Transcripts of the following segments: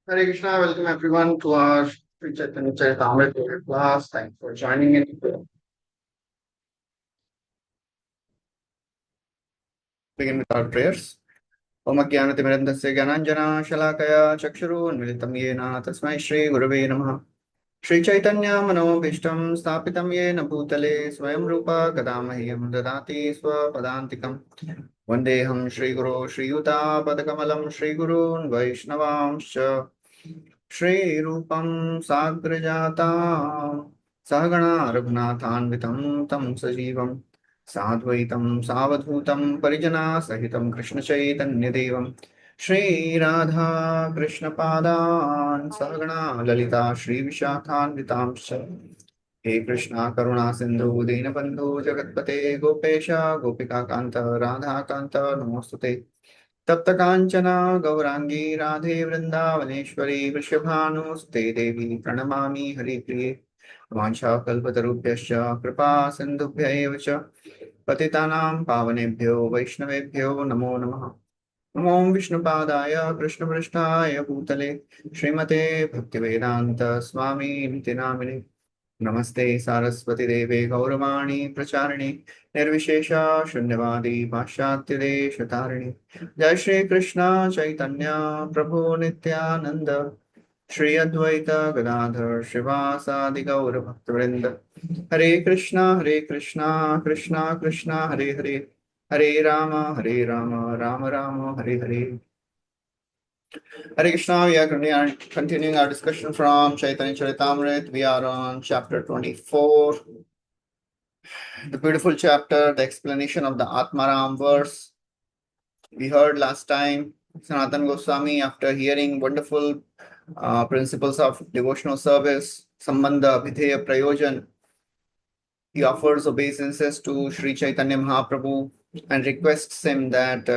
Hare Krishna, welcome everyone to our Sri Chaitanya Caritamrta class. Thanks for joining in. Begin with our prayers. Om Ajnanatimirandasya Gyananjana Shalakaya Chakshurunmilitam Yena Tasmai Shri Gurave Namaha. Sri Chaitanya Manobhishtam Sthapitam Yena Bhutale Swayam Rupa Kadamahyam Dadati Swapadantikam Vandeham Shri Guru Shri Yuta Padakamalam Shri Gurun Vaishnavamscha Shri Rupam Sagrajata Sahagana Raghunathanvitam Tam Sajivam Sadvaitam Savadhutam Parijana Sahitam Krishna Chaitanya Devam Shri Radha Krishna Padan Sahagana Lalita Shri Vishakhanvitamscha He Krishna Karuna Sindhu Dinabandhu Jagatpate Gopesha Gopika Kanta Radha Kanta Namostute तप्त कांचना गौरांगी राधे वृंदावनेश्वरी वृषभानुस्ते देवी प्रणमामि हरिप्रिये वाञ्छाकल्पतरुभ्यश्च कृपा सिन्धुभ्यैव च पतितानां पावनेभ्यो वैष्णवेभ्यो नमो नमः। नमो विष्णुपादाय कृष्णपृष्ठाय भूतले श्रीमते भक्तिवेदान्त स्वामी निति नामिने नमस्ते सारस्वती देवे गौरवाणी प्रचारिणे निर्विशेषा शून्यवादी पाश्चात्य देश तारिणे जय श्री कृष्ण चैतन्य प्रभु नित्यानंद श्री अद्वैत गदाधर शिवासादि गौर भक्तवृंद हरे Krishna Krishna Krishna Hare Hare Hare Ram Ram Ram Hare Hare. Hare Krishna, we are continuing our discussion from Chaitanya Caritamrta. We are on chapter 24, the beautiful chapter, the explanation of the Atmaram verse. We heard last time Sanatana Goswami, after hearing wonderful principles of devotional service, Sambandha, Abhideya, Prayojan, he offers obeisances to Sri Chaitanya Mahaprabhu and requests him that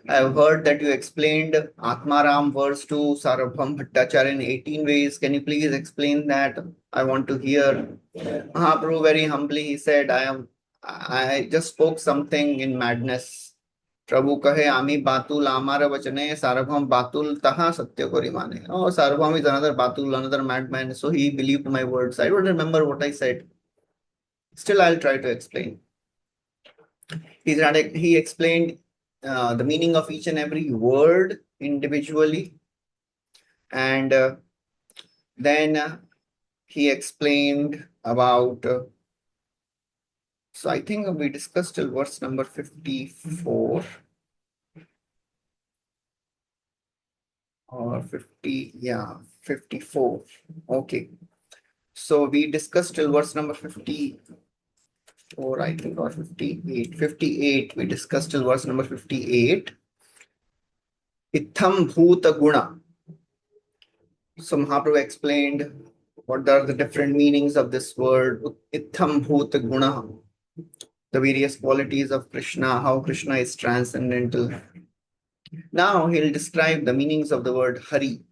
I have heard that you explained Atmaram verse to Sarvabhaum Bhattacharya in 18 ways. Can you please explain that? I want to hear. Mahaprabhu very humbly he said, I just spoke something in madness. Prabhu kahe ami batul amara vachane Sarvabhaum batul taha satya kori mane. Oh, Sarvabhaum is another batul, another madman. So he believed my words. I don't remember what I said. Still, I'll try to explain. He explained the meaning of each and every word individually, and then he explained about. So I think we discussed till verse number 54 or 50. Yeah, 54. Okay. So we discussed till verse number 54, I think, or 58. 58. We discussed till verse number 58. Itham bhuta guna. So Mahaprabhu explained what are the different meanings of this word, Itham bhuta guna, the various qualities of Krishna, how Krishna is transcendental. Now he'll describe the meanings of the word Hari.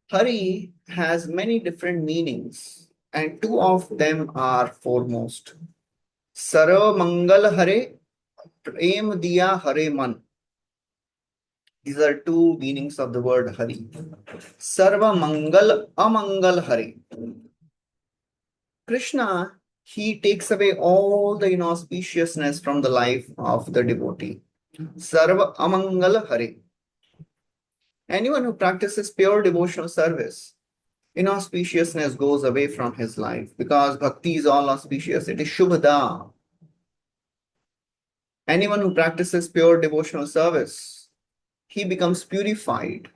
Hari has many different meanings, and two of them are foremost. Sarva Mangal Hare, Prem Diya Hare Man. These are two meanings of the word Hari. Sarva Mangal Amangal Hare. Krishna, he takes away all the inauspiciousness from the life of the devotee. Sarva Amangal Hare. Anyone who practices pure devotional service, inauspiciousness goes away from his life because bhakti is all auspicious. It is Shubhada. Anyone who practices pure devotional service, he becomes purified.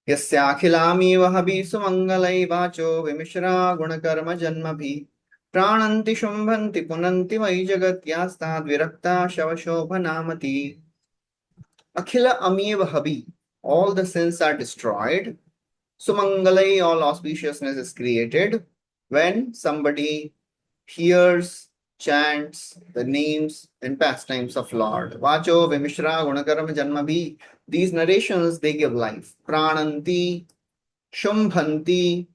Yasyakhilameva habisu mangalai vacho vimishra gunakarma janmabhi prananti shumbhanti punanti vai jagat yastad virakta shavashobhanamati. Akhila ameva habi, all the sins are destroyed. Sumangalai, all auspiciousness is created when somebody hears, chants the names and pastimes of Lord. Vacho, Vimishra, Gunakarma, Janmabhi. These narrations, they give life. Prananti, Shumbhanti,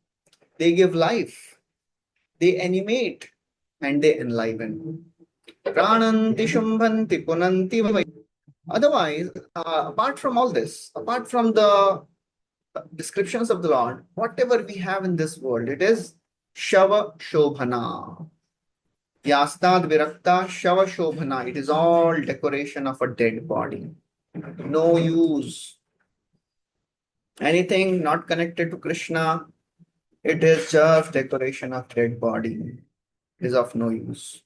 they give life. They animate and they enliven. Prananti, Shumbhanti, Punanti. Otherwise, apart from all this, apart from the descriptions of the Lord, whatever we have in this world, it is Shava Shobhana. Yastad Virakta Shava Shobhana. It is all decoration of a dead body. No use. Anything not connected to Krishna, it is just decoration of dead body. It is of no use.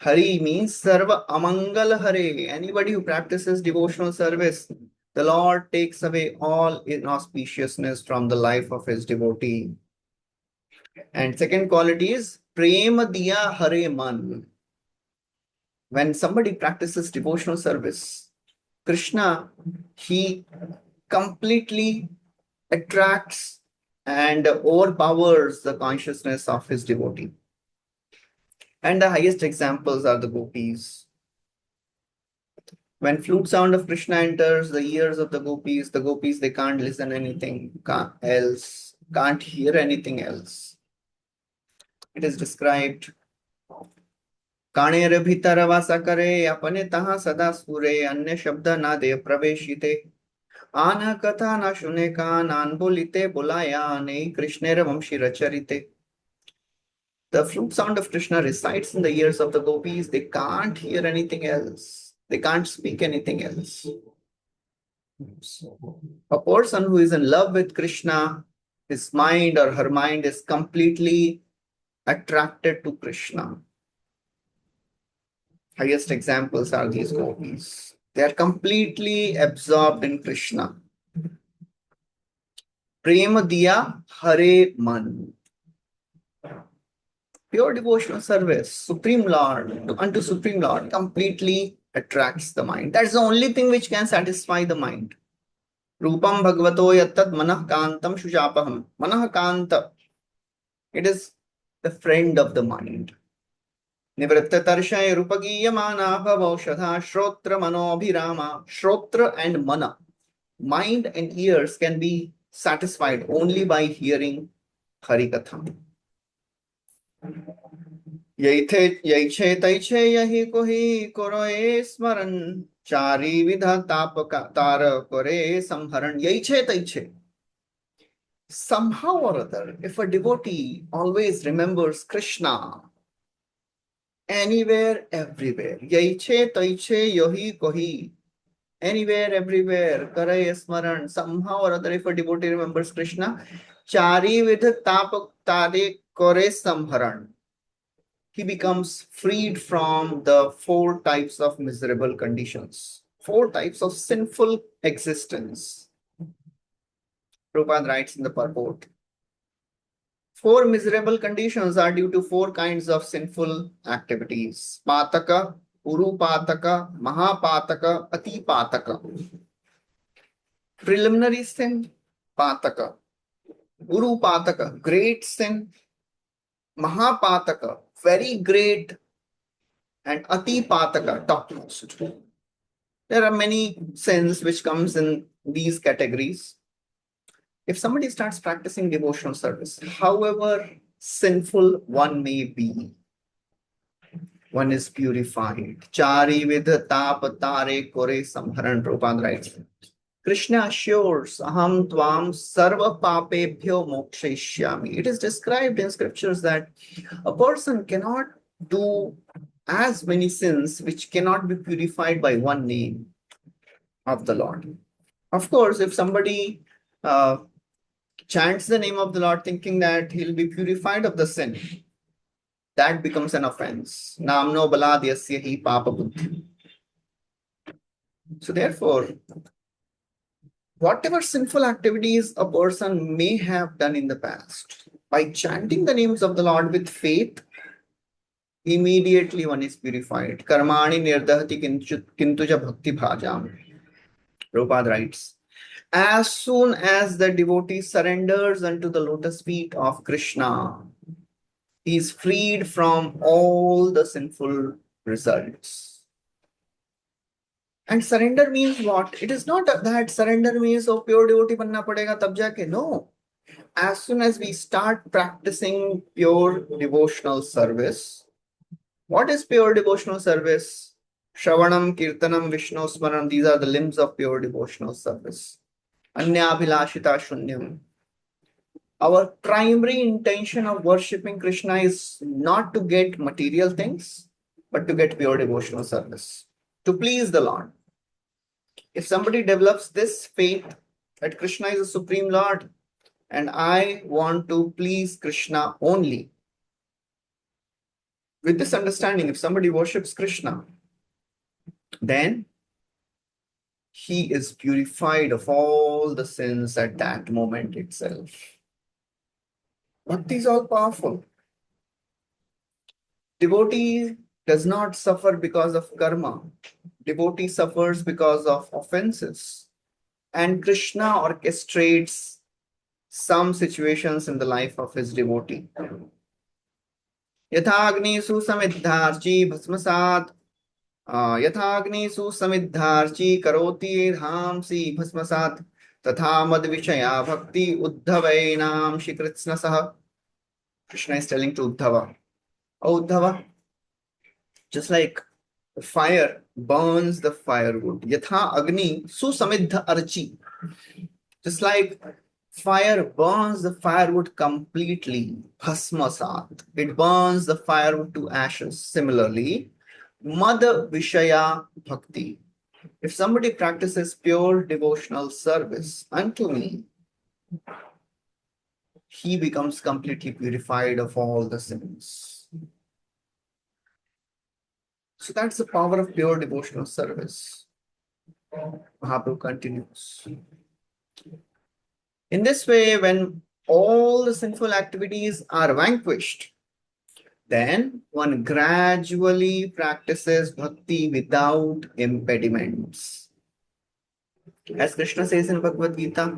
Hari means Sarva Amangal Hare. Anybody who practices devotional service, the Lord takes away all inauspiciousness from the life of his devotee. And second quality is Prema Diya Hare Man. When somebody practices devotional service, Krishna, he completely attracts and overpowers the consciousness of his devotee. And the highest examples are the gopis. When flute sound of Krishna enters the ears of the gopis, they can't listen anything else, can't hear anything else. It is described. काणेर भीतर वासा करे अपने तहाँ सदा स्फुरे अन्य शब्द ना दे प्रवेशिते आन कथा ना सुने कान आन बोलिते बुलाया नहीं कृष्णेर वंशी रचरिते. The flute sound of Krishna resides in the ears of the gopis. They can't hear anything else. They can't speak anything else. A person who is in love with Krishna, his mind or her mind is completely attracted to Krishna. Highest examples are these gopis. They are completely absorbed in Krishna. Prema Diya Hare Man. Pure devotional service, Supreme Lord, unto Supreme Lord, completely attracts the mind. That's the only thing which can satisfy the mind. Rupam Bhagavato Yattad Manah Kantam Shushapaham. Manah Kanta. It is the friend of the mind. Nivritta Tarshay Rupagiyamana Bhavaushadha Shrotra Manobhirama. Shrotra and Mana. Mind and ears can be satisfied only by hearing Harikatha. Yaiche taiche yahi kohi koroe smaran chari vidha tapaka tara kore samharan. Yaiche taiche. Somehow or other, if a devotee always remembers Krishna, anywhere, everywhere, yaiche taiche yahi kohi, anywhere, everywhere, kare smaran, somehow or other, if a devotee remembers Krishna, chari vidha tapak tare kore samharan. He becomes freed from the 4 types of miserable conditions, 4 types of sinful existence. Prabhupada writes in the purport, 4 miserable conditions are due to 4 kinds of sinful activities. Pataka, Urupataka, Mahapataka, Atipataka. Preliminary sin, Pataka. Urupataka, great sin. Mahapataka, very great, and Atipataka, top-notch. There are many sins which comes in these categories. If somebody starts practicing devotional service, however sinful one may be, one is purified. Chari vidha tap tare kore samharan, Prabhupada writes. Krishna assures, aham tvam sarva papebhyo mokshishyami. It is described in scriptures that a person cannot do as many sins which cannot be purified by one name of the Lord. Of course, if somebody chants the name of the Lord thinking that he'll be purified of the sin, that becomes an offense. Namno baladyasya hi papa buddhi. So therefore, whatever sinful activities a person may have done in the past, by chanting the names of the Lord with faith, immediately one is purified. Karmani nirdahati kintuja bhakti bhajam. Prabhupada writes, as soon as the devotee surrenders unto the lotus feet of Krishna, he is freed from all the sinful results. And surrender means what? It is not that surrender means oh pure devotee banna padega tab jaake. No. As soon as we start practicing pure devotional service, what is pure devotional service? Shravanam, Kirtanam, Vishnu Smaranam, these are the limbs of pure devotional service. Anyabhilashita shunyam. Our primary intention of worshipping Krishna is not to get material things, but to get pure devotional service, to please the Lord. If somebody develops this faith that Krishna is the Supreme Lord and I want to please Krishna only, with this understanding, if somebody worships Krishna, then he is purified of all the sins at that moment itself. Bhakti is all powerful. Devotee does not suffer because of karma. Devotee suffers because of offenses. And Krishna orchestrates some situations in the life of his devotee. Yathagnisu samidharchi bhasmasat. Yathagnisu samidharchi karoti dhamsi bhasmasat. Tatha mad vishaya bhakti uddhavainam shikritsna saha. Krishna is telling to Uddhava. Oh, Uddhava, just like the fire burns the firewood. Yatha agni susamidha archi. Just like fire burns the firewood completely. Bhasmasat. It burns the firewood to ashes. Similarly, Madhya Vishaya Bhakti. If somebody practices pure devotional service unto me, he becomes completely purified of all the sins. So that's the power of pure devotional service. Mahaprabhu continues. In this way, when all the sinful activities are vanquished, then one gradually practices bhakti without impediments. As Krishna says in Bhagavad Gita,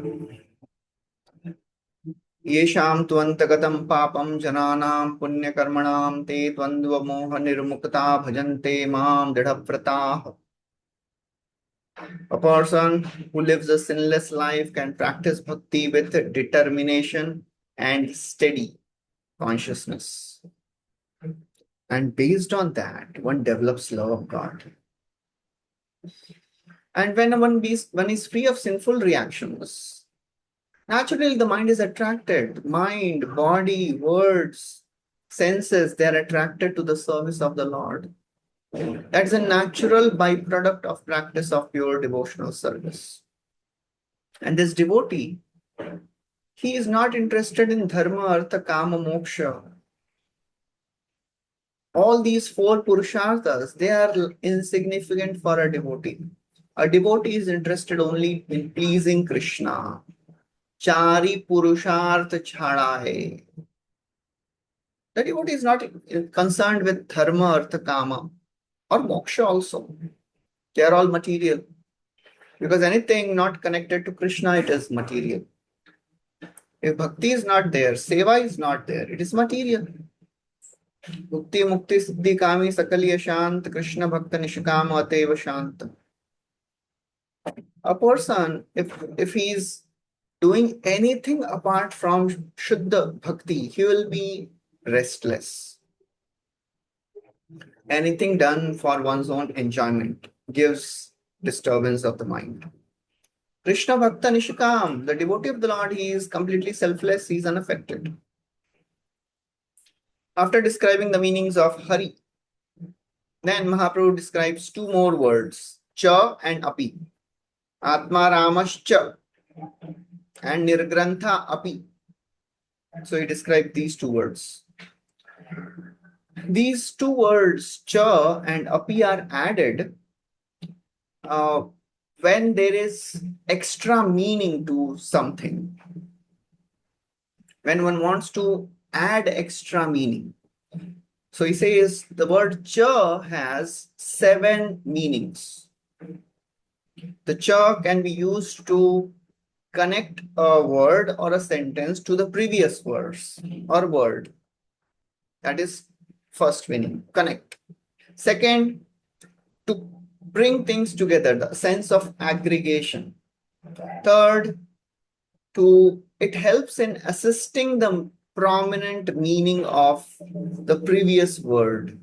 Yesham tvantagatam papam jananam punyakarmanam te tvandva moha nirmukta bhajante mam dridhavrataah. A person who lives a sinless life can practice bhakti with determination and steady consciousness. And based on that, one develops love of God. And when one is free of sinful reactions, naturally the mind is attracted. Mind, body, words, senses, they are attracted to the service of the Lord. That's a natural byproduct of practice of pure devotional service. And this devotee, he is not interested in dharma, artha, kama, moksha. All these four purusharthas, they are insignificant for a devotee. A devotee is interested only in pleasing Krishna. Chari purushartha chhada hai. The devotee is not concerned with dharma, artha, kama, or moksha also. They are all material. Because anything not connected to Krishna, it is material. If bhakti is not there, seva is not there, it is material. Mukti mukti siddhi kami sakaliya shant, Krishna bhakta nishkama ateva shant. A person, if he is doing anything apart from Shuddha Bhakti, he will be restless. Anything done for one's own enjoyment gives disturbance of the mind. Krishna Bhakta Nishkam, the devotee of the Lord, he is completely selfless, he is unaffected. After describing the meanings of Hari, then Mahaprabhu describes two more words, Cha and Api. Atma Ramascha and Nirgrantha Api. So he described these two words. These two words, Cha and Api, are added when there is extra meaning to something. When one wants to add extra meaning. So he says the word Cha has 7 meanings. The Cha can be used to connect a word or a sentence to the previous verse or word. That is first meaning, connect. Second, to bring things together, the sense of aggregation. Third, it helps in assisting the prominent meaning of the previous word.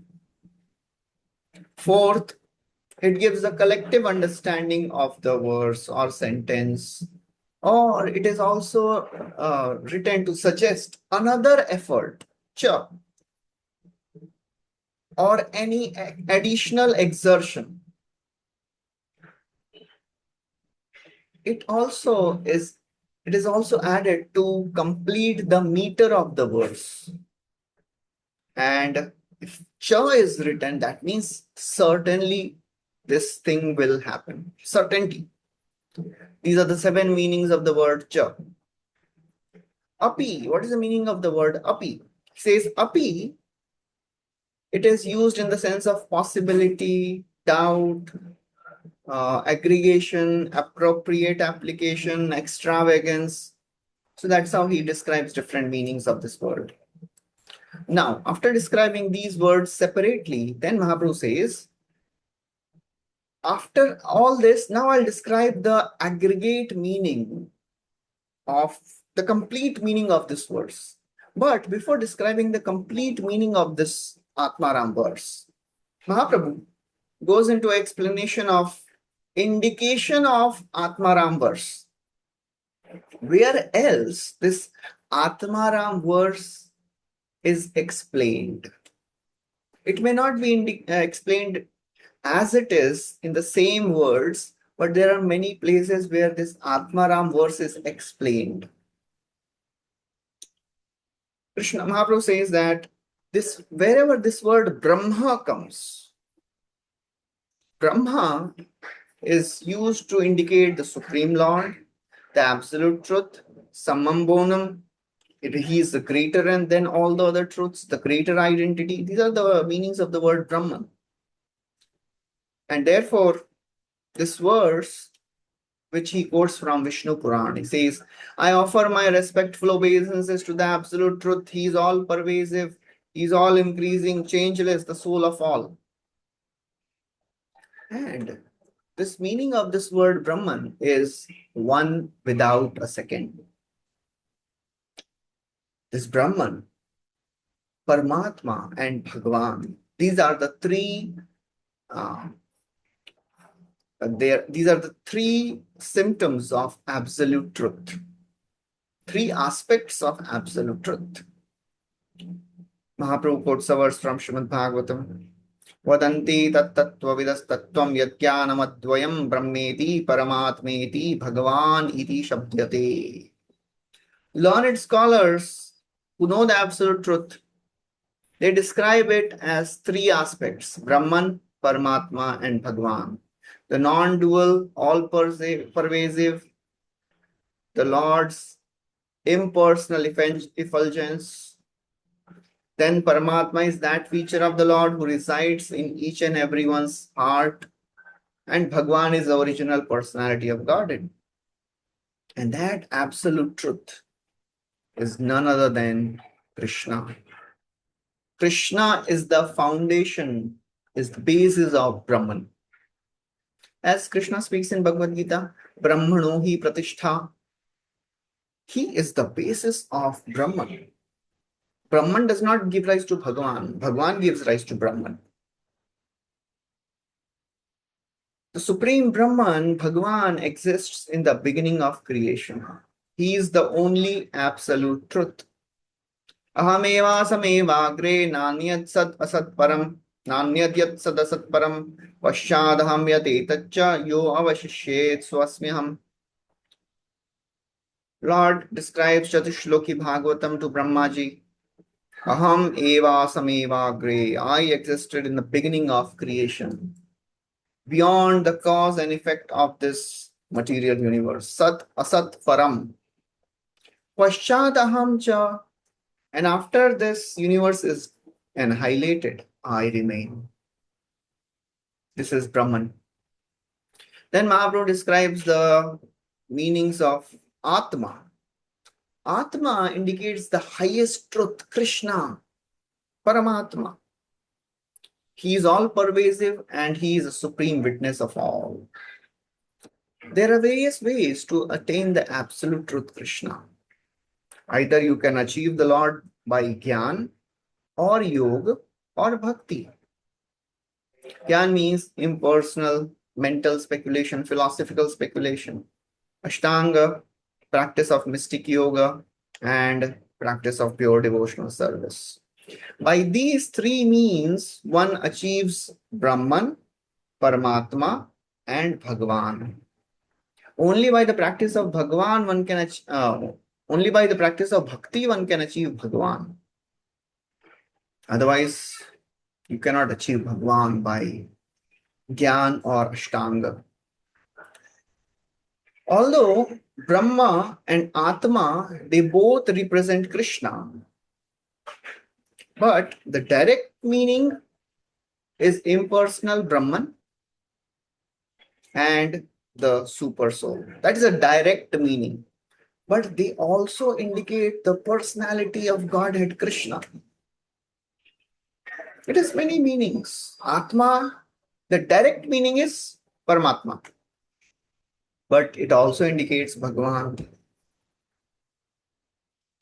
Fourth, it gives a collective understanding of the verse or sentence. or it is also written to suggest another effort, cha, or any additional exertion. It is also added to complete the meter of the verse. And if cha is written, that means certainly this thing will happen. Certainty. These are the 7 meanings of the word cha. Api. What is the meaning of the word api? It says api. It is used in the sense of possibility, doubt, aggregation, appropriate application, extravagance. So that's how he describes different meanings of this word. Now, after describing these words separately, then Mahaprabhu says, after all this, now I'll describe the aggregate meaning of the complete meaning of this verse. But before describing the complete meaning of this Atmaram verse, Mahaprabhu goes into explanation of indication of Atmaram verse. Where else this Atmaram verse is explained? It may not be explained as it is in the same words, but there are many places where this Atmaram verse is explained. Krishna Mahaprabhu says that wherever this word Brahma comes, Brahma is used to indicate the Supreme Lord, the Absolute Truth, Sammam Bonam. He is the greater and then all the other truths, the greater identity. These are the meanings of the word Brahman. And therefore, this verse, which he quotes from Vishnu Puran, he says, I offer my respectful obeisances to the Absolute Truth. He is all pervasive. He is all increasing, changeless, the soul of all. And this meaning of this word Brahman is one without a second. This Brahman, Paramatma, and Bhagavan, these are the three these are the 3 symptoms of absolute truth, 3 aspects of absolute truth. Mahaprabhu quotes a verse from Srimad Bhagavatam. Vadanti tattvavidas tattvam yajnanamadvayam brahmeti paramatmeti bhagavan iti shabdyate. Learned scholars who know the absolute truth, they describe it as 3 aspects: Brahman, Paramatma, and Bhagavan. The non-dual, all-pervasive, the Lord's impersonal effulgence. Then Paramatma is that feature of the Lord who resides in each and everyone's heart. And Bhagwan is the original personality of Godhead. And that absolute truth is none other than Krishna. Krishna is the foundation, is the basis of Brahman. As Krishna speaks in Bhagavad Gita, Brahmano hi pratishtha. He is the basis of Brahman. Brahman does not give rise to Bhagavan. Bhagavan gives rise to Brahman. The Supreme Brahman, Bhagavan, exists in the beginning of creation. He is the only absolute truth. Ahameva sameva agre nanyat sad asat param nanyat yat sad asat param vasyadham yat etaccha yo avashishyet swasmyaham. Lord describes Chatushloki Bhagavatam to Brahmaji. Aham eva sameva agre. I existed in the beginning of creation, beyond the cause and effect of this material universe. Sat asat param. Paschat aham cha. And after this universe is annihilated, I remain. This is Brahman. Then Mahaprabhu describes the meanings of Atma. Atma indicates the highest truth, Krishna, Paramatma. He is all pervasive and he is a supreme witness of all. There are various ways to attain the absolute truth, Krishna. Either you can achieve the Lord by Gyan or Yoga or Bhakti. Gyan means impersonal, mental speculation, philosophical speculation. Ashtanga practice of mystic yoga, and practice of pure devotional service. By these three means, one achieves Brahman, Paramatma, and Bhagavan. Only by the practice of Bhagavan one can only by the practice of bhakti one can achieve Bhagavan. Otherwise, you cannot achieve Bhagavan by Gyan or Ashtanga. Although Brahma and Atma, they both represent Krishna, but the direct meaning is impersonal Brahman and the super soul. That is a direct meaning. But they also indicate the personality of Godhead Krishna. It has many meanings. Atma, the direct meaning is Paramatma. But it also indicates Bhagavan.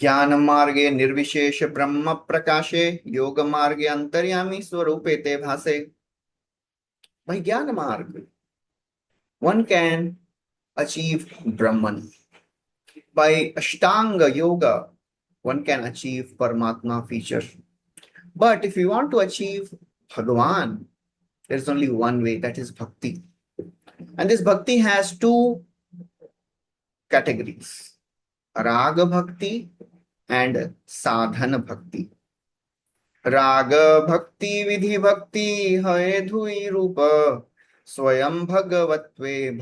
ज्ञान मार्गे निर्विशेष ब्रह्म प्रकाशे योग मार्गे अंतर्यामी स्वरूपे ते भासे. By Jnana Marg, one can achieve Brahman. By Ashtanga Yoga, one can achieve Paramatma feature. But if you want to achieve Bhagavan, there is only one way, that is Bhakti. And this Bhakti has two categories, Raga Bhakti and Sadhana Bhakti. Raga Bhakti Vidhi Bhakti Hai Dhui Rupa Swayam Bhagavatve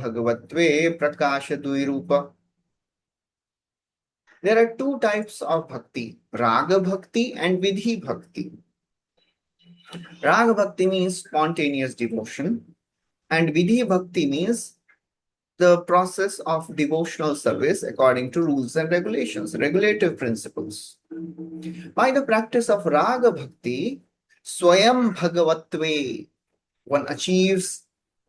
Prakasha Dhui Rupa. There are two types of bhakti, Raga Bhakti and Vidhi Bhakti. Raga Bhakti means spontaneous devotion, and Vidhi Bhakti means the process of devotional service according to rules and regulations, regulative principles. By the practice of Raga Bhakti, Swayam Bhagavatve, one achieves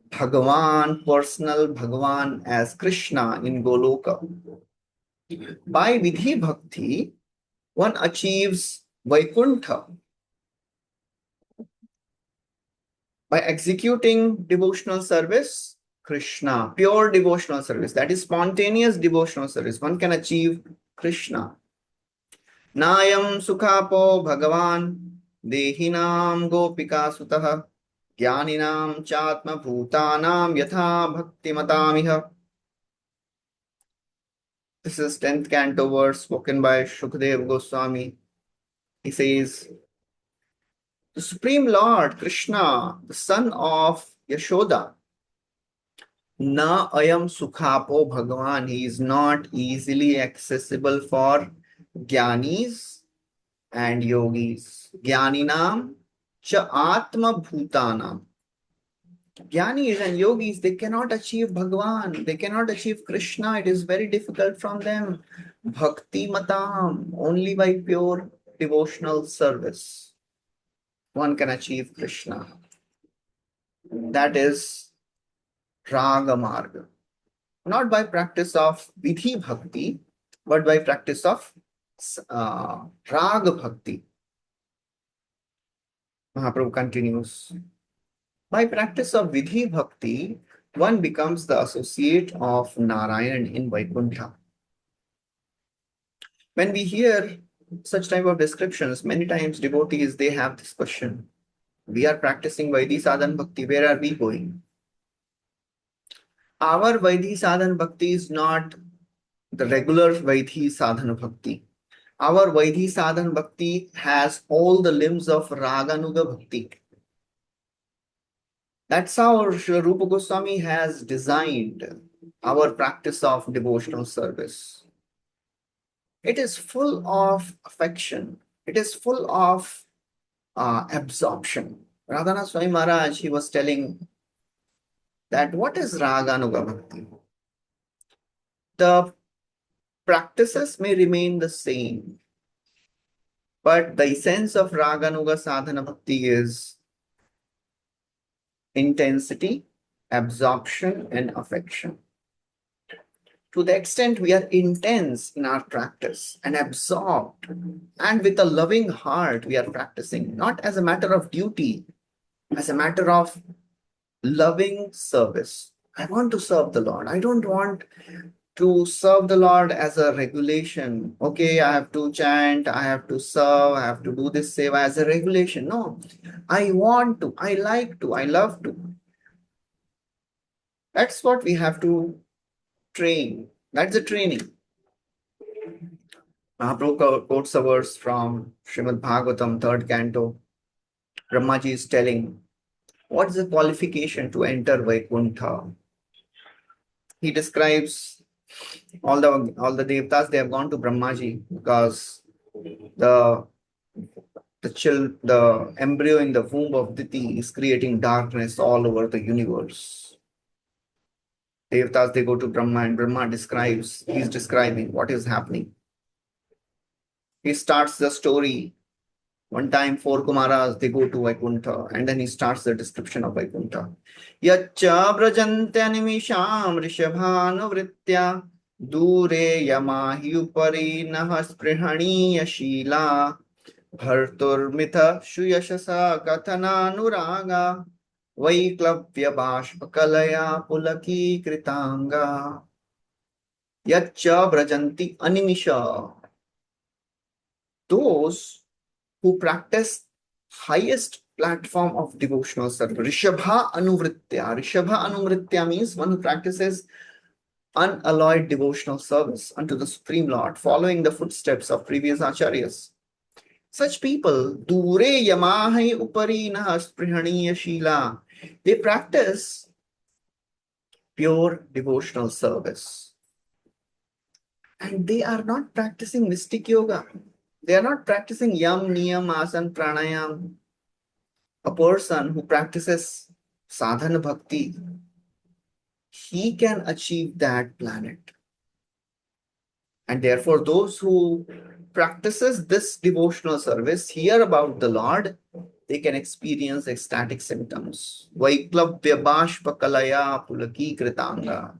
Bhagavan, personal Bhagavan as Krishna in Goloka. By Vidhi Bhakti, one achieves Vaikuntha. By executing devotional service, Krishna, pure devotional service, that is spontaneous devotional service, one can achieve Krishna. Nayam Sukhapo Bhagavan Dehinam Gopika Sutaha Jnaninam Chatma Bhutanam Yatha Bhakti Matamiha. This is 10th canto verse spoken by Shukdev Goswami. He says, the Supreme Lord Krishna, the son of Yashoda, Na ayam sukhapo Bhagavan, he is not easily accessible for Jnanis and Yogis. Jnaninam cha Atma Bhutanam. Jnanis and Yogis, they cannot achieve Bhagavan, they cannot achieve Krishna, it is very difficult from them. Bhakti Matam, only by pure devotional service, one can achieve Krishna. That is Raga Marga. Not by practice of Vidhi Bhakti, but by practice of Raga Bhakti. Mahaprabhu continues. By practice of Vidhi Bhakti, one becomes the associate of Narayan in Vaikuntha. When we hear such type of descriptions, many times devotees, they have this question. We are practicing Vaidhi Sadhan Bhakti, where are we going? Our Vaidhi Sadhan Bhakti is not the regular Vaidhi Sadhana Bhakti. Our Vaidhi Sadhan Bhakti has all the limbs of Raganuga Bhakti. That's how Rupa Goswami has designed our practice of devotional service. It is full of affection. It is full of absorption. Radhanath Swami Maharaj, he was telling that what is Raganuga Bhakti? The practices may remain the same, but the essence of Raganuga Sadhana Bhakti is intensity, absorption, and affection. To the extent we are intense in our practice and absorbed, and with a loving heart we are practicing, not as a matter of duty, as a matter of loving service. I want to serve the Lord. I don't want to serve the Lord as a regulation. Okay, I have to chant, I have to serve, I have to do this seva as a regulation. No, I want to, I like to, I love to. That's what we have to train. That's the training. Mahaprabhu quotes a verse from Srimad Bhagavatam, 3rd canto. Brahmaji is telling, what is the qualification to enter Vaikuntha? He describes all the devtas, they have gone to Brahmaji because the embryo in the womb of Diti is creating darkness all over the universe. Devtas, they go to Brahma, and Brahma he's describing what is happening. He starts the story. One time, 4 Kumaras, they go to Vaikuntha, and then he starts the description of Vaikuntha. Yacha brajantya nimisham rishabhanuvritya dure yamahi upari naha sprihaniya shila bharturmitha shuyashasa kathananuraga vaiklavya bashpakalaya pulaki kritanga yacha brajanti animisha. Those who practice highest platform of devotional service. Rishabha Anuvritya. Rishabha Anuvritya means one who practices unalloyed devotional service unto the Supreme Lord, following the footsteps of previous acharyas. Such people, Dure Yamahai Upari Naha Sprihaniya Shila, they practice pure devotional service. And they are not practicing mystic yoga. They are not practicing yam, niyam, asan, pranayam. A person who practices sadhana bhakti, he can achieve that planet. And therefore, those who practices this devotional service, hear about the Lord, they can experience ecstatic symptoms. Vaiklavya bashpakalaya pulaki kritanga.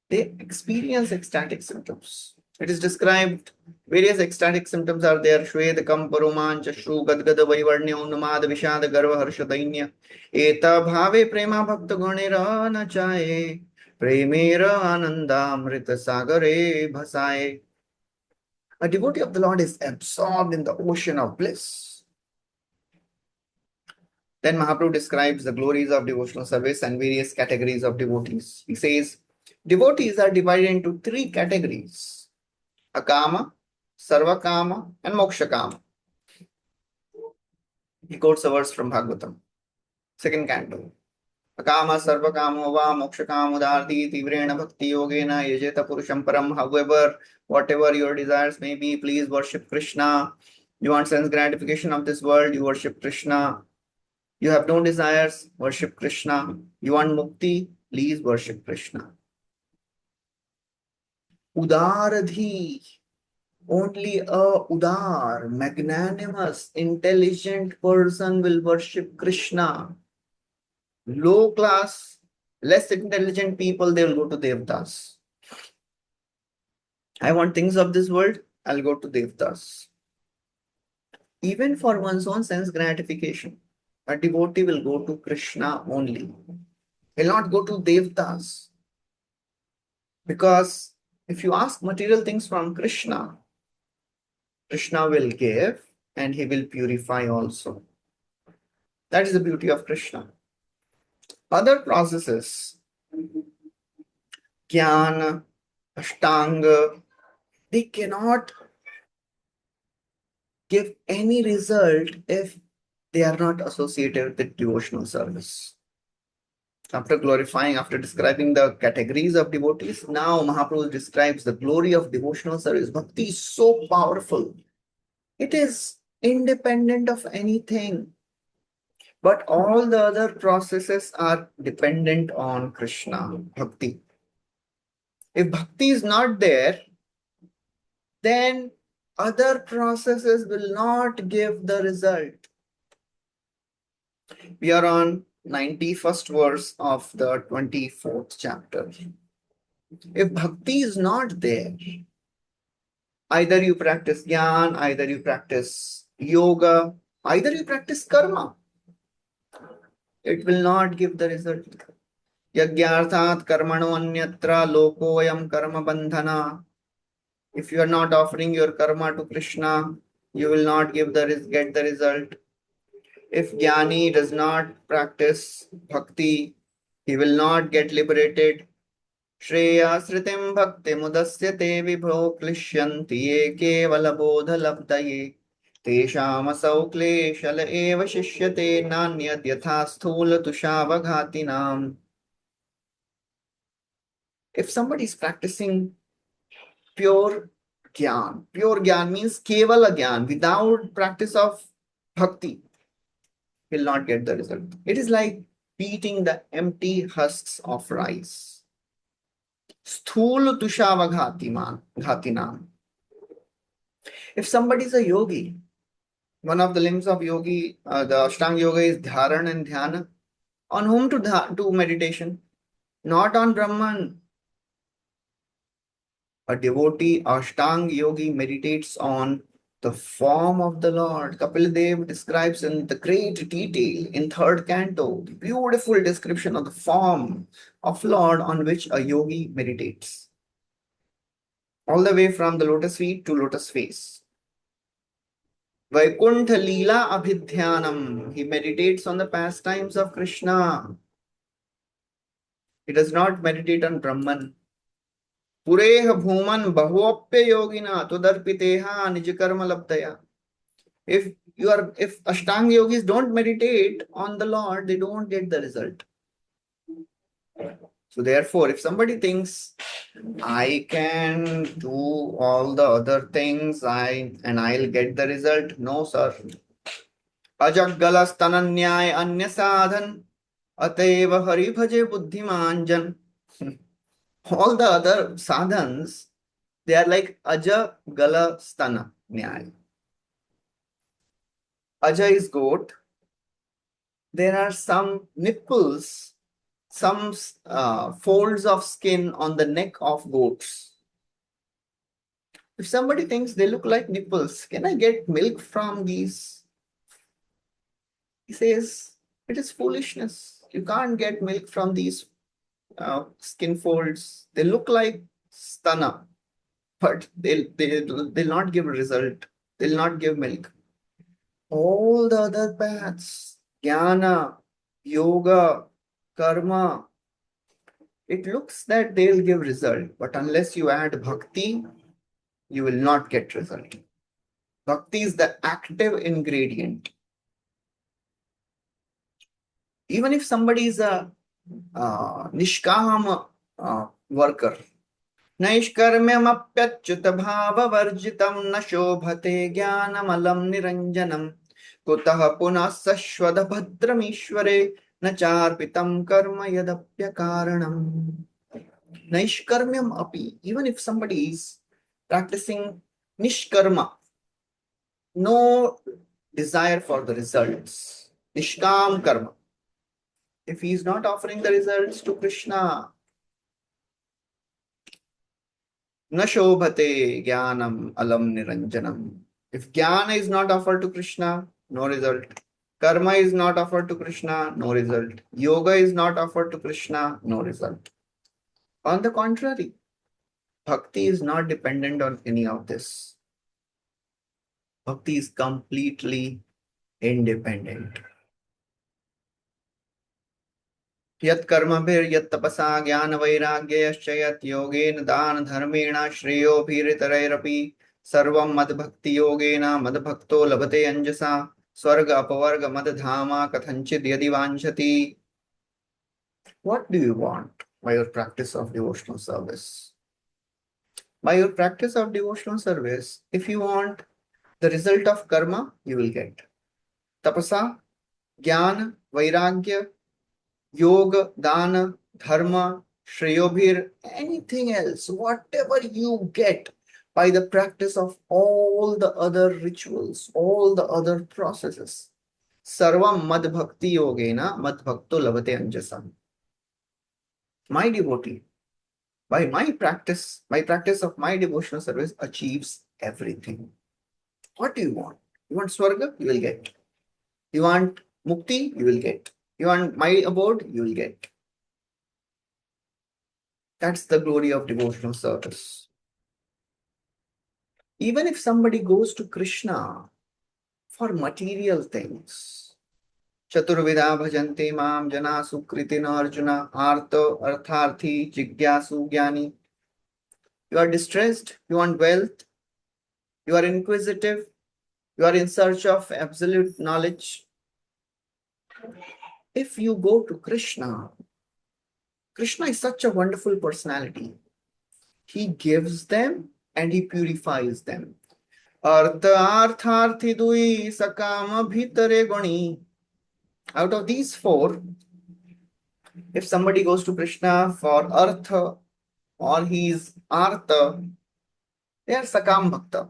They experience ecstatic symptoms. It is described, various ecstatic symptoms are there. Shvedakam parumancha shru gadgada vaivarnya unmad vishada garva harsha dainya eta bhave prema bhakta gunera nachaye premera anandamrita sagare bhasaye. A devotee of the Lord is absorbed in the ocean of bliss. Then Mahaprabhu describes the glories of devotional service and various categories of devotees. He says, devotees are divided into 3 categories. Akama, Sarvakama, and Mokshakama. He quotes a verse from Bhagavatam, 2nd canto. Akama, Sarvakamo, va Mokshakam udarti tivrena bhakti yogena yajeta purusham param. However, whatever your desires may be, please worship Krishna. You want sense gratification of this world, you worship Krishna. You have no desires, worship Krishna. You want mukti, please worship Krishna. Udaradhi. Only a udar, magnanimous, intelligent person will worship Krishna. Low class, less intelligent people, they will go to devtas. I want things of this world, I'll go to devtas. Even for one's own sense gratification, a devotee will go to Krishna only. He'll not go to devtas. Because if you ask material things from Krishna, Krishna will give and he will purify also. That is the beauty of Krishna. Other processes, Jnana, Ashtanga, they cannot give any result if they are not associated with devotional service. After describing the categories of devotees, now Mahaprabhu describes the glory of devotional service. Bhakti is so powerful. It is independent of anything. But all the other processes are dependent on Krishna, Bhakti. If Bhakti is not there, then other processes will not give the result. We are on 91st verse of the 24th chapter. If Bhakti is not there, either you practice Jnana, either you practice Yoga, either you practice Karma, it will not give the result. Yagyarthat karmano anyatra lokoyam karma bandhana. If you are not offering your karma to Krishna, you will not get the result. If Jnani does not practice bhakti, he will not get liberated. Shreya sritim bhakti mudasyate vibho klishyanti ye kevala bodha labdaye. Tesham asau kleshal eva shishyate nanyad yatha sthula tushavaghatinam. If somebody is practicing pure gyan means kevala gyan, without practice of bhakti, will not get the result. It is like beating the empty husks of rice. Sthula tushavaghatinam. If somebody is a yogi, one of the limbs of yogi, the Ashtanga yoga is dharan and dhyana. On whom to do meditation? Not on Brahman. A devotee, Ashtanga yogi, meditates on the form of the Lord. Kapil Dev describes in the great detail in third canto, the beautiful description of the form of Lord on which a yogi meditates. All the way from the lotus feet to lotus face. Vaikuntha lila abhidhyanam. He meditates on the pastimes of Krishna. He does not meditate on Brahman. Pureha bhuman bahopya yogina tudarpiteha nijakarma labdaya. If Ashtanga yogis don't meditate on the Lord, they don't get the result. So therefore, if somebody thinks I can do all the other things and I'll get the result, no sir. Ajaggalas tananyay anya sadhan ateva hari bhaje buddhimanjan. All the other sadhans, they are like aja gala stana nyay. Aja is goat. There are some nipples, some folds of skin on the neck of goats. If somebody thinks they look like nipples, can I get milk from these? He says, it is foolishness. You can't get milk from these skin folds. They look like stana, but they'll not give a result. They'll not give milk. All the other paths, jnana, yoga, karma, it looks that they'll give result, but unless you add bhakti, you will not get result. Bhakti is the active ingredient. Even if somebody is a nishkama worker, नैष्कर्म्यमप्यच्युत भाववर्जितं न शोभते ज्ञानमलं निरञ्जनं कुतः पुनः सश्वदभद्रमीश्वरे न चार्पितं कर्म यदप्यकारणम्. Naishkarmyam api, even if somebody is practicing nishkarma, no desire for the results, nishkam karma, if he is not offering the results to Krishna, na shobhate jnanam alam niranjanam. If jnana is not offered to Krishna, no result. Karma is not offered to Krishna, no result. Yoga is not offered to Krishna, no result. On the contrary, bhakti is not dependent on any of this. Bhakti is completely independent. Yat karma bhir yat tapasa jnana vairagyayascha yat yogena dana dharmena shreyo bhiritarairapi sarvam mad bhakti yogena mad bhakto labhate anjasa swarga apavarga mad dhama kathanchid yadi vanchati. What do you want by your practice of devotional service? By your practice of devotional service, if you want the result of karma, you will get tapasa, jnana, vairagya, yoga, dana, dharma, shreyobhir, anything else, whatever you get by the practice of all the other rituals, all the other processes. Sarvam mad bhakti yogena mad bhakto labhate anjasam. My devotee, by my practice of my devotional service achieves everything. What do you want? You want swarga? You will get. You want mukti? You will get. You want my abode? You will get. That's the glory of devotional service. Even if somebody goes to Krishna for material things, Chaturvida bhajante mam jana sukritina arjuna artha artharthi jigyasu jnani. You are distressed, you want wealth, you are inquisitive, you are in search of absolute knowledge. If you go to Krishna, Krishna is such a wonderful personality. He gives them and he purifies them. Artha artharthi dui sakama bhitare guni. Out of these four, if somebody goes to Krishna for artha or he is artha, they are sakam bhakta.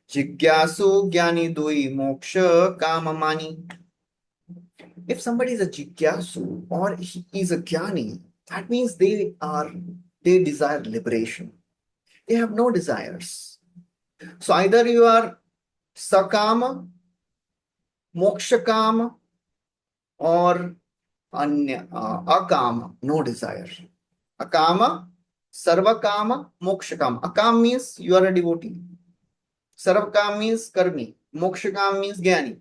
Jigyasu jnani dui moksha kamamani. If somebody is a jigyasu or he is a jnani, that means they desire liberation. They have no desires. So either you are sakama, mokshakama, or akama, no desire. Akama, sarvakama, mokshakama. Akam means you are a devotee. Sarvakam means karmi. Mokshakam means jnani.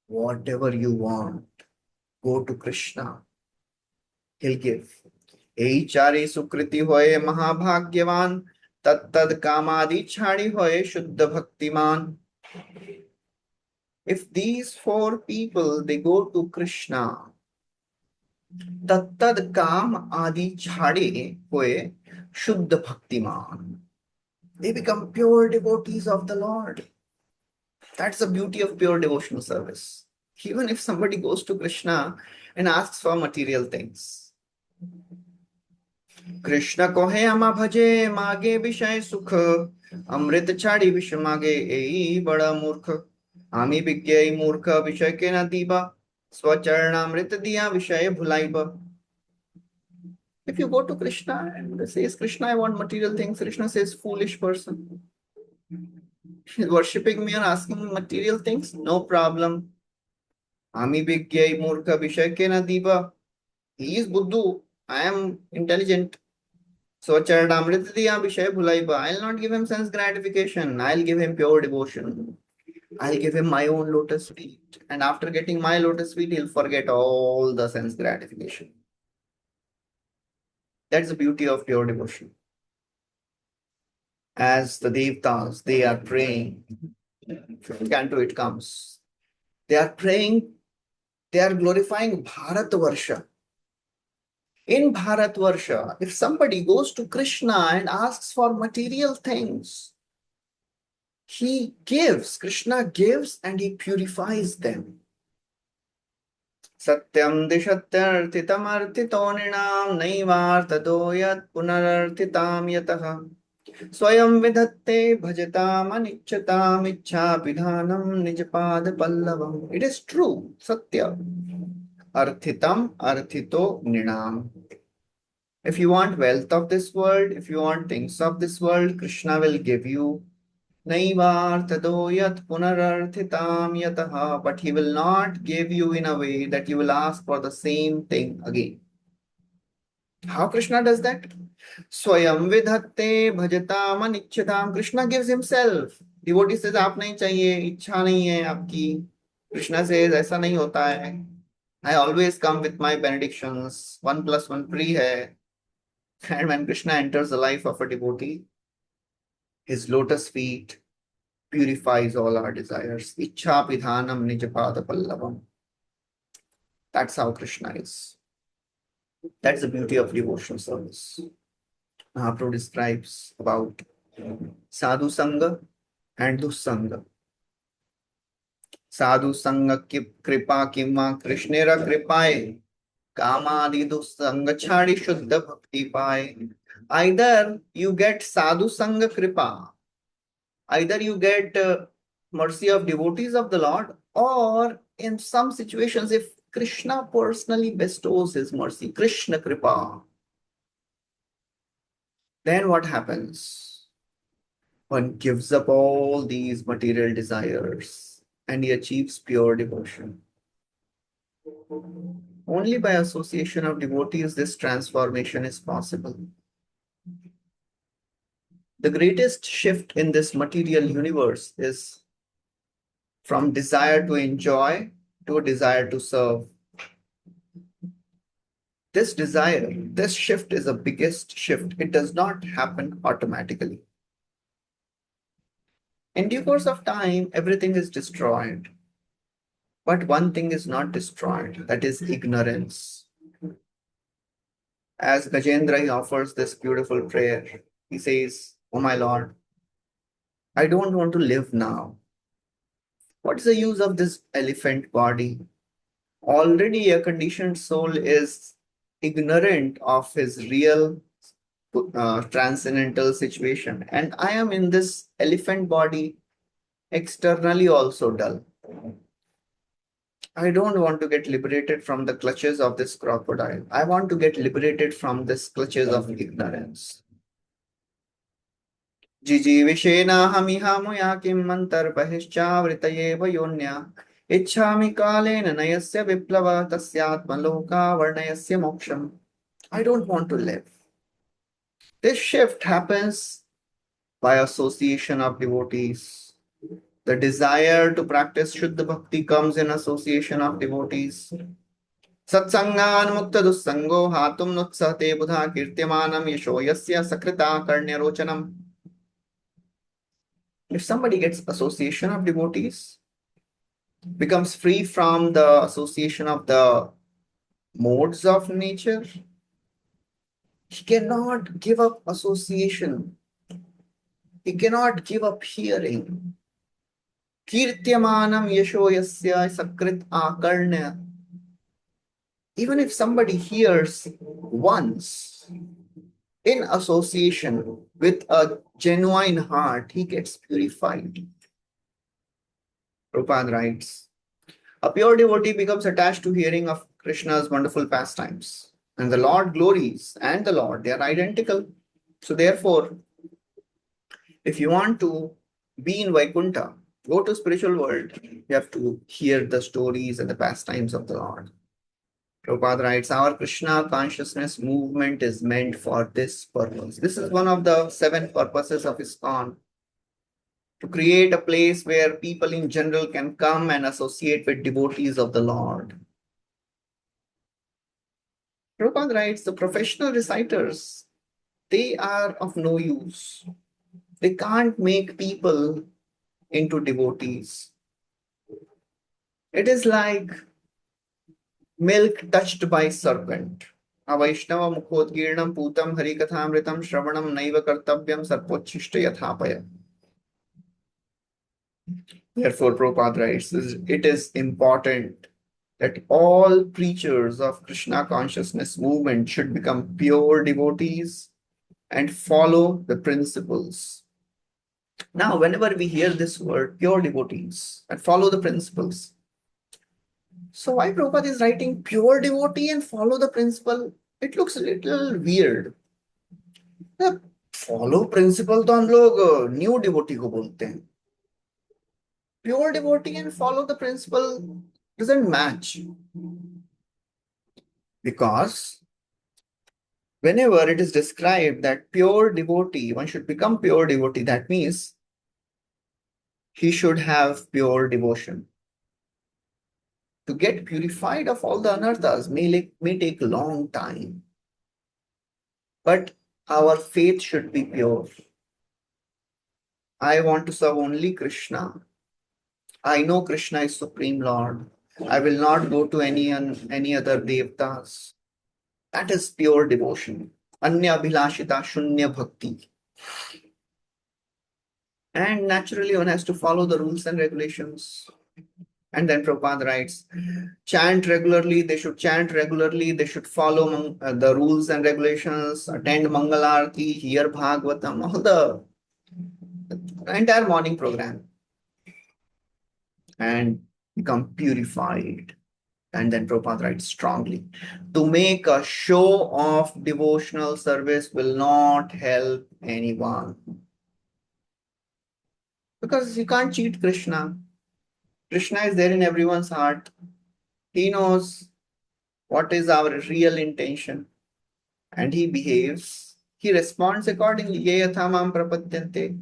Whatever you want, go to Krishna. He'll give. Ei chari sukriti hoye mahabhagyavan, tattad kamadi chhadi hoye shuddha bhaktiman. If these four people, they go to Krishna, tattad kam adi chhade hoye shuddha bhaktiman. They become pure devotees of the Lord. That's the beauty of pure devotional service. Even if somebody goes to Krishna and asks for material things. Krishna kohe ama bhaje mage vishay sukh, amrit chadi vish mage ei bada murkh. Ami bigyai murkha vishay ke na diba, swacharnamrit diya vishay bhulaiba. If you go to Krishna and says, Krishna, I want material things, Krishna says, foolish person. He's worshipping me and asking me material things, no problem. Ami bigyai murkha vishay ke na diba. He is Buddhu, I am intelligent. So Caritamrta diya vishay bhulaiba. I'll not give him sense gratification. I'll give him pure devotion. I'll give him my own lotus feet. And after getting my lotus feet, he'll forget all the sense gratification. That's the beauty of pure devotion. As the Devtas, they are praying. Fifth canto it comes. They are praying, they are glorifying Bharatvarsha. In Bharatvarsha, if somebody goes to Krishna and asks for material things, he gives, Krishna gives and he purifies them. Satyam dishatyarthitam arthitoninam naivartadoyat punararthitam yataha swayam vidhatte bhajatam anichyatam ichchapidhanam nijapad pallavam. It is true, Satya. Arthitam arthito ninam. If you want wealth of this world, if you want things of this world, Krishna will give you. Naivartadoyat punararthitam yataha. But he will not give you in a way that you will ask for the same thing again. How Krishna does that? Swayam vidhatte bhajatam anichyatam. Krishna gives himself. Devotee says, आप नहीं चाहिए, इच्छा नहीं है आपकी. Krishna says, ऐसा नहीं होता है. I always come with my benedictions. 1 + 1 free hai. And when Krishna enters the life of a devotee, his lotus feet purifies all our desires. Ichcha pidhanam nijapada pallavam. That's how Krishna is. That's the beauty of devotional service. Mahaprabhu describes about sadhu sangha and dussanga. Sadhu sangha kripa kimma krishnera kripaye kamadi dussanga chadi shuddha bhakti paye. Either you get sadhu sangha kripa, either you get mercy of devotees of the Lord, or in some situations, if Krishna personally bestows his mercy, Krishna kripa, then what happens? One gives up all these material desires and he achieves pure devotion. Only by association of devotees this transformation is possible. The greatest shift in this material universe is from desire to enjoy to a desire to serve. This shift is the biggest shift. It does not happen automatically. In due course of time, everything is destroyed. But one thing is not destroyed, that is ignorance. As Gajendra, he offers this beautiful prayer. He says, "Oh my Lord, I don't want to live now. What is the use of this elephant body? Already a conditioned soul is ignorant of his real transcendental situation. And I am in this elephant body, externally also dull. I don't want to get liberated from the clutches of this crocodile. I want to get liberated from this clutches of ignorance. जिजीविषेणाहमिहामुया किम् अन्तर्बहिश्चावृतयेव योन्या इच्छामि कालेन नयस्य विप्लव तस्यात्मलोकावर्णयस्य मोक्षम्. I don't want to live. This shift happens by association of devotees. The desire to practice Shuddha Bhakti comes in association of devotees. Satsangan mukta dussango hatum nutsate buddha kirtyamanam yasho yasya sakrita karnya rochanam. If somebody gets association of devotees, becomes free from the association of the modes of nature, he cannot give up association. He cannot give up hearing. Kirtyamanam yasho yasya sakrit akarnya. Even if somebody hears once in association with a genuine heart, he gets purified. Prabhupada writes, a pure devotee becomes attached to hearing of Krishna's wonderful pastimes. And the Lord glories and the Lord, they are identical. So therefore, if you want to be in Vaikuntha, go to spiritual world, you have to hear the stories and the pastimes of the Lord. Prabhupada writes, our Krishna consciousness movement is meant for this purpose. This is one of the 7 purposes of ISKCON. To create a place where people in general can come and associate with devotees of the Lord. Prabhupada writes, the professional reciters, they are of no use. They can't make people into devotees. It is like milk touched by serpent. Avaishnava mukhodgirnam putam harikathamritam shravanam naiva kartavyam sarpochishta yathapaya. Therefore, Prabhupada writes, it is important that all preachers of Krishna consciousness movement should become pure devotees and follow the principles. Now, whenever we hear this word, pure devotees, and follow the principles. So why Prabhupada is writing pure devotee and follow the principle? It looks a little weird. Follow principle तो हम लोग new devotee को बोलते हैं. Pure devotee and follow the principle doesn't match. Because whenever it is described that pure devotee, one should become pure devotee, that means he should have pure devotion. To get purified of all the anarthas may take a long time. But our faith should be pure. I want to serve only Krishna. I know Krishna is Supreme Lord. I will not go to any other devtas. That is pure devotion. Anya Bhilashita Shunya Bhakti. And naturally, one has to follow the rules and regulations. And then Prabhupada writes, chant regularly, they should chant regularly, they should follow the rules and regulations, attend Mangalarti, hear Bhagavatam, all the entire morning program. And become purified. And then Prabhupada writes strongly, to make a show of devotional service will not help anyone. Because you can't cheat Krishna. Krishna is there in everyone's heart. He knows what is our real intention. And he behaves he responds accordingly. Ye yatha mam prapadyante.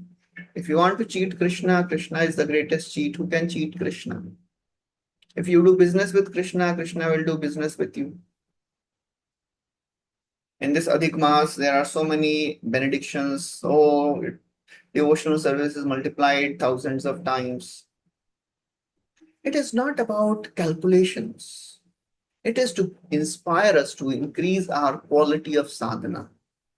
If you want to cheat Krishna, Krishna is the greatest cheat. Who can cheat Krishna? If you do business with Krishna, Krishna will do business with you. In this Adhik Maas, there are so many benedictions. So devotional service is multiplied thousands of times. It is not about calculations. It is to inspire us to increase our quality of sadhana.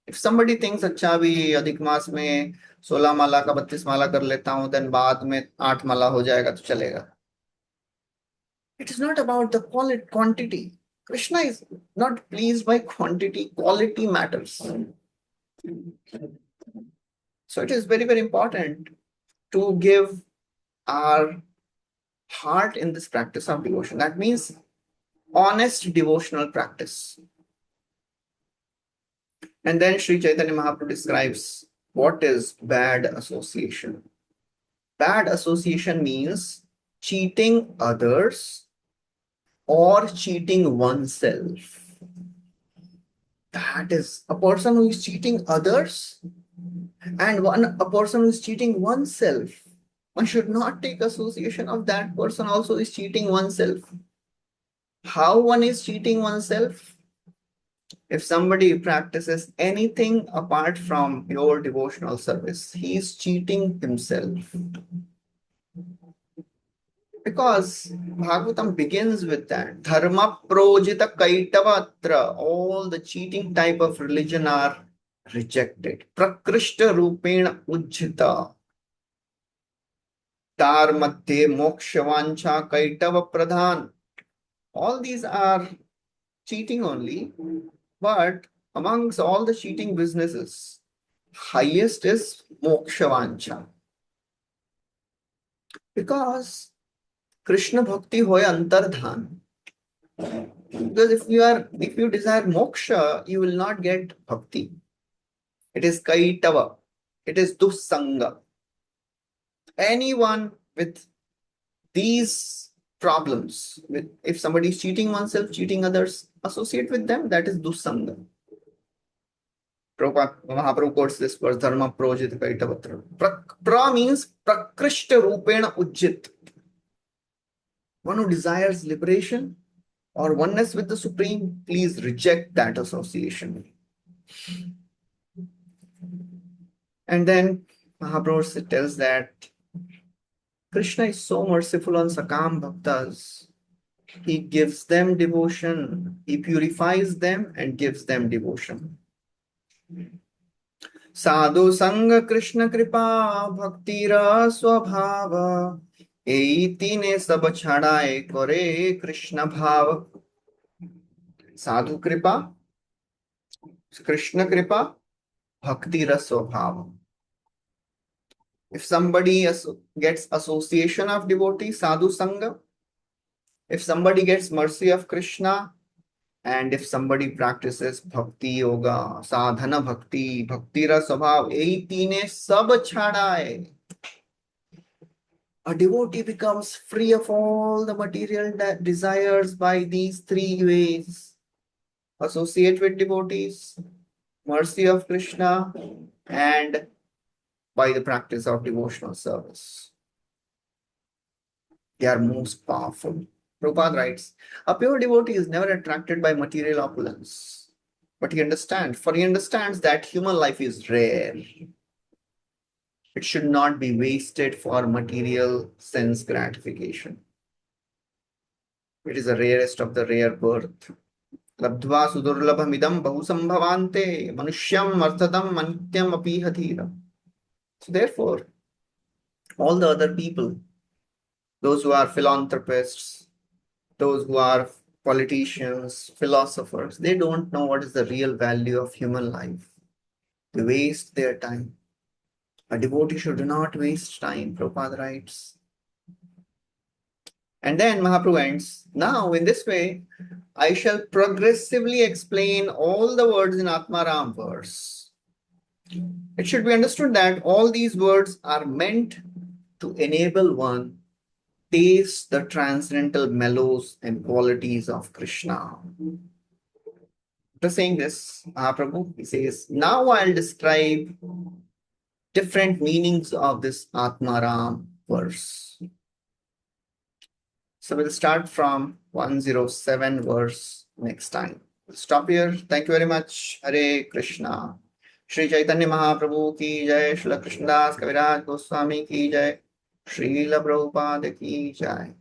If somebody thinks, अच्छा अभी अधिक मास में 16 माला का 32 माला कर लेता हूं, then बाद में 8 माला हो जाएगा तो चलेगा. It is not about the quantity. Krishna is not pleased by quantity. Quality matters. So it is very, very important to give our heart in this practice of devotion. That means honest devotional practice. And then Sri Chaitanya Mahaprabhu describes what is bad association. Bad association means cheating others or cheating oneself. That is a person who is cheating others and a person who is cheating oneself. One should not take association of that person also is cheating oneself. How one is cheating oneself? If somebody practices anything apart from your devotional service, he is cheating himself. Because Bhagavatam begins with that. Dharma projita Caitamrta. All the cheating type of religion are rejected. Prakrishta rupena ujjita. Tar madhye mokshavancha kaitava pradhan. All these are cheating only. But amongst all the cheating businesses, highest is mokshavancha. Because Krishna Bhakti hoya antardhan. Because if you desire moksha, you will not get bhakti. It is kaitava. It is dussanga. Anyone with these problems, if somebody is cheating oneself, cheating others, associate with them, that is dussanga. Mahaprabhu quotes this verse, dharma projit kaitavatra. Pra means prakrishta rupena ujjit. One who desires liberation or oneness with the Supreme, please reject that association. And then Mahaprabhu tells that Krishna is so merciful on Sakam Bhaktas. He gives them devotion. He purifies them and gives them devotion. Sadhu Sangha Krishna Kripa Bhaktira Swabhava Eitine Sab Chhadaye Kore Krishna Bhava. Sadhu Kripa, Krishna Kripa, Bhakti Rasvabhava. If somebody gets association of devotee, sadhu sangha, if somebody gets mercy of Krishna, and if somebody practices bhakti yoga, sadhana bhakti, bhakti rasvabhav, eitine sab chhadaye. A devotee becomes free of all the material desires by these three ways. Associate with devotees, mercy of Krishna, and by the practice of devotional service. They are most powerful. Prabhupada writes, a pure devotee is never attracted by material opulence. But he understands that human life is rare. It should not be wasted for material sense gratification. It is the rarest of the rare birth. Labdhva sudurlabhamidam bahusambhavante manushyam arthadam manityam apihathira. So therefore, all the other people, those who are philanthropists, those who are politicians, philosophers, they don't know what is the real value of human life. They waste their time. A devotee should not waste time, Prabhupada writes. And then Mahaprabhu ends, now in this way, I shall progressively explain all the words in Atmaram verse. It should be understood that all these words are meant to enable one taste the transcendental mellows and qualities of Krishna. after saying this, Mahaprabhu, he says, now I'll describe different meanings of this Atmaram verse. So we'll start from 107 verse next time. We'll stop here. Thank you very much. Hare Krishna. Shri Chaitanya Mahaprabhu ki jai, Shri Krishnadas Kaviraj Goswami ki jai, Srila Prabhupada ki jai.